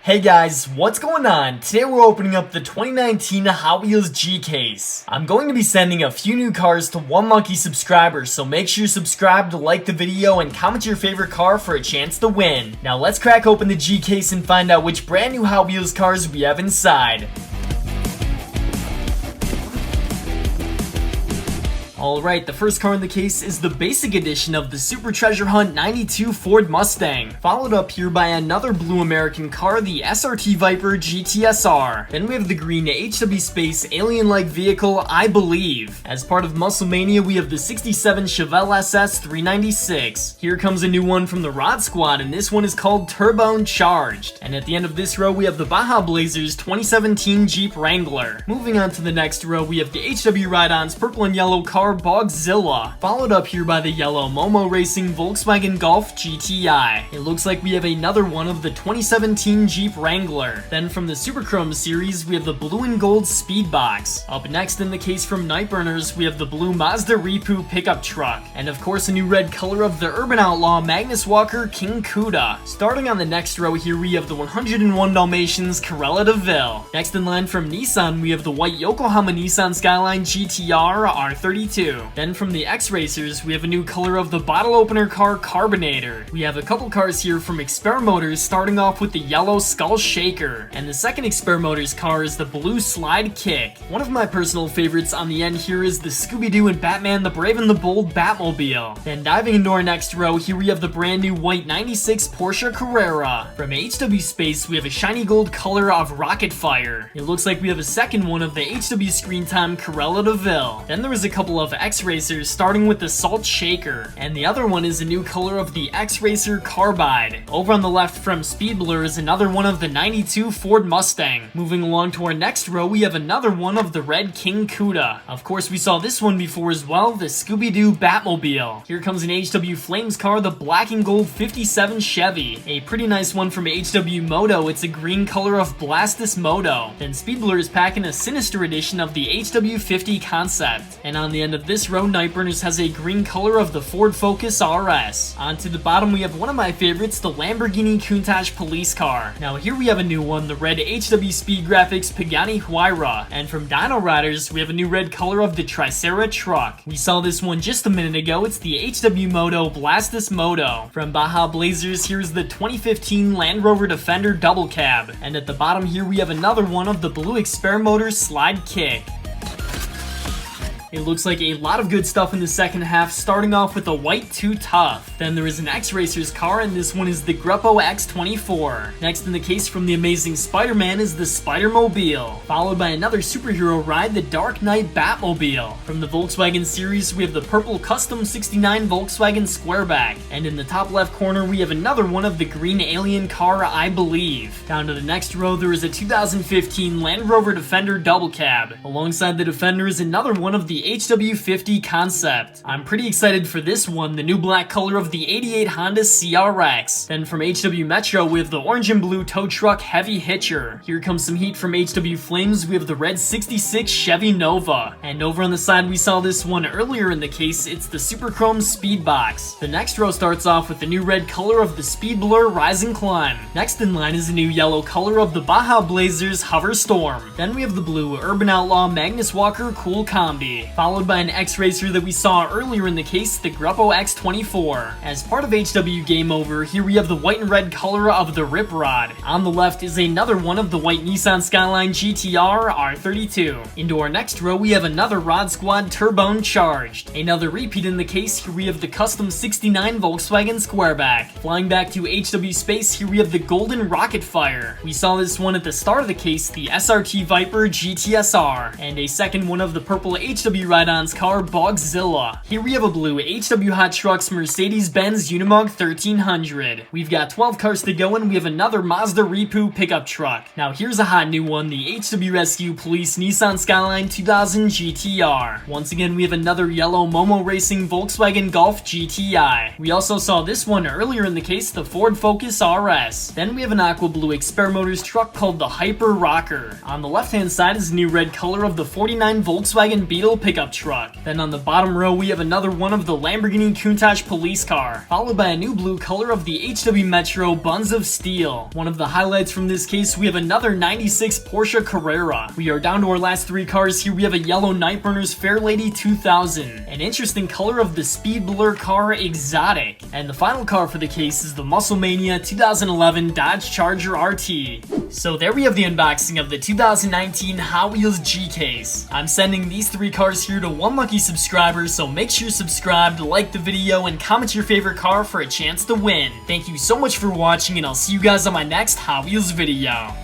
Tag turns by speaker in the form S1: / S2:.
S1: Hey guys, what's going on? Today we're opening up the 2019 Hot Wheels G-Case. I'm going to be sending a few new cars to one lucky subscriber, so make sure you subscribe to like the video and comment your favorite car for a chance to win. Now let's crack open the G-Case and find out which brand new Hot Wheels cars we have inside. Alright, the first car in the case is the basic edition of the Super Treasure Hunt 92 Ford Mustang, followed up here by another blue American car, the SRT Viper GTSR. Then we have the green HW Space alien-like vehicle, I Believe. As part of Muscle Mania, we have the 67 Chevelle Ss 396. Here comes a new one from the Rod Squad, and this one is called Turbo Charged. And at the end of this row, we have the Baja Blazers 2017 Jeep Wrangler. Moving on to the next row, we have the HW Ride-On's purple and yellow car Bogzilla, followed up here by the yellow Momo Racing Volkswagen Golf GTI. It looks like we have another one of the 2017 Jeep Wrangler. Then from the Super Chrome series, we have the blue and gold Speedbox. Up next in the case from Nightburners, we have the blue Mazda Repu pickup truck. And of course a new red color of the Urban Outlaw Magnus Walker King Cuda. Starting on the next row here, we have the 101 Dalmatians Carrera DeVille. Next in line from Nissan, we have the white Yokohama Nissan Skyline GTR R32. Then from the X-Racers, we have a new color of the bottle opener car Carbonator. We have a couple cars here from Exper Motors, starting off with the yellow Skull Shaker. And the second Exper Motors car is the blue Slide Kick. One of my personal favorites on the end here is the Scooby-Doo and Batman the Brave and the Bold Batmobile. Then diving into our next row, here we have the brand new white 96 Porsche Carrera. From HW Space, we have a shiny gold color of Rocket Fire. It looks like we have a second one of the HW Screen Time Carrera DeVille. Then there is a couple of X-Racers, starting with the Salt Shaker, and the other one is a new color of the X-Racer Carbide. Over on the left from Speed Blur is another one of the 92 Ford Mustang. Moving along to our next row, we have another one of the red King Cuda. Of course, we saw this one before as well, the Scooby-Doo Batmobile. Here comes an HW Flames car, the black and gold 57 Chevy. A pretty nice one from HW Moto, it's a green color of Blastus Moto. Then Speed Blur is packing a sinister edition of the HW50 concept. And on the end of this row, Nightburners has a green color of the Ford Focus RS. On to the bottom, we have one of my favorites, the Lamborghini Countach police car. Now here we have a new one, the red HW Speed Graphics Pagani Huayra. And from Dino Riders, we have a new red color of the Tricera truck. We saw this one just a minute ago, it's the HW Moto Blastus Moto. From Baja Blazers, here's the 2015 Land Rover Defender Double Cab. And at the bottom here, we have another one of the blue Exper Motors Slide Kick. It looks like a lot of good stuff in the second half, starting off with the white Too Tough. Then there is an X-Racers car, and this one is the Greppo X24. Next in the case from the Amazing Spider-Man is the Spyder Mobile, followed by another superhero ride, the Dark Knight Batmobile. From the Volkswagen series, we have the purple Custom 69 Volkswagen Squareback. And in the top left corner, we have another one of the green alien car, I Believe. Down to the next row, there is a 2015 Land Rover Defender Double Cab. Alongside the Defender is another one of the HW50 concept. I'm pretty excited for this one, the new black color of the 88 Honda CRX. Then from HW Metro, we have the orange and blue tow truck Heavy Hitcher. Here comes some heat from HW Flames, we have the red 66 Chevy Nova. And over on the side, we saw this one earlier in the case, it's the Super Chrome Speedbox. The next row starts off with the new red color of the Speed Blur Rise and Climb. Next in line is a new yellow color of the Baja Blazers Hover Storm. Then we have the blue Urban Outlaw Magnus Walker Cool Combi, followed by an X-Racer that we saw earlier in the case, the Greppo X24. As part of HW Game Over, here we have the white and red color of the Rip Rod. On the left is another one of the white Nissan Skyline GTR R32. Into our next row, we have another Rod Squad Turbo Charged. Another repeat in the case, here we have the Custom 69 Volkswagen Squareback. Flying back to HW Space, here we have the Golden Rocket Fire. We saw this one at the start of the case, the SRT Viper GTSR. And a second one of the purple HW Ride-On's car, Bogzilla. Here we have a blue HW Hot Trucks Mercedes-Benz Unimog 1300. We've got 12 cars to go, and we have another Mazda Repu pickup truck. Now here's a hot new one, the HW Rescue Police Nissan Skyline 2000 GTR. Once again, we have another yellow Momo Racing Volkswagen Golf GTI. We also saw this one earlier in the case, the Ford Focus RS. Then we have an aqua blue Exper Motors truck called the Hyper Rocker. On the left-hand side is the new red color of the 49 Volkswagen Beetle pickup truck. Then on the bottom row, we have another one of the Lamborghini Countach police car, followed by a new blue color of the HW Metro Buns of Steel. One of the highlights from this case, we have another 96 Porsche Carrera. We are down to our last three cars here. We have a yellow Nightburners Fairlady 2000, an interesting color of the Speed Blur car Exotic, and the final car for the case is the Muscle Mania 2011 Dodge Charger RT. So there we have the unboxing of the 2019 Hot Wheels G case. I'm sending these three cars here to one lucky subscriber, so make sure you're subscribed, like the video, and comment your favorite car for a chance to win. Thank you so much for watching, and I'll see you guys on my next Hot Wheels video.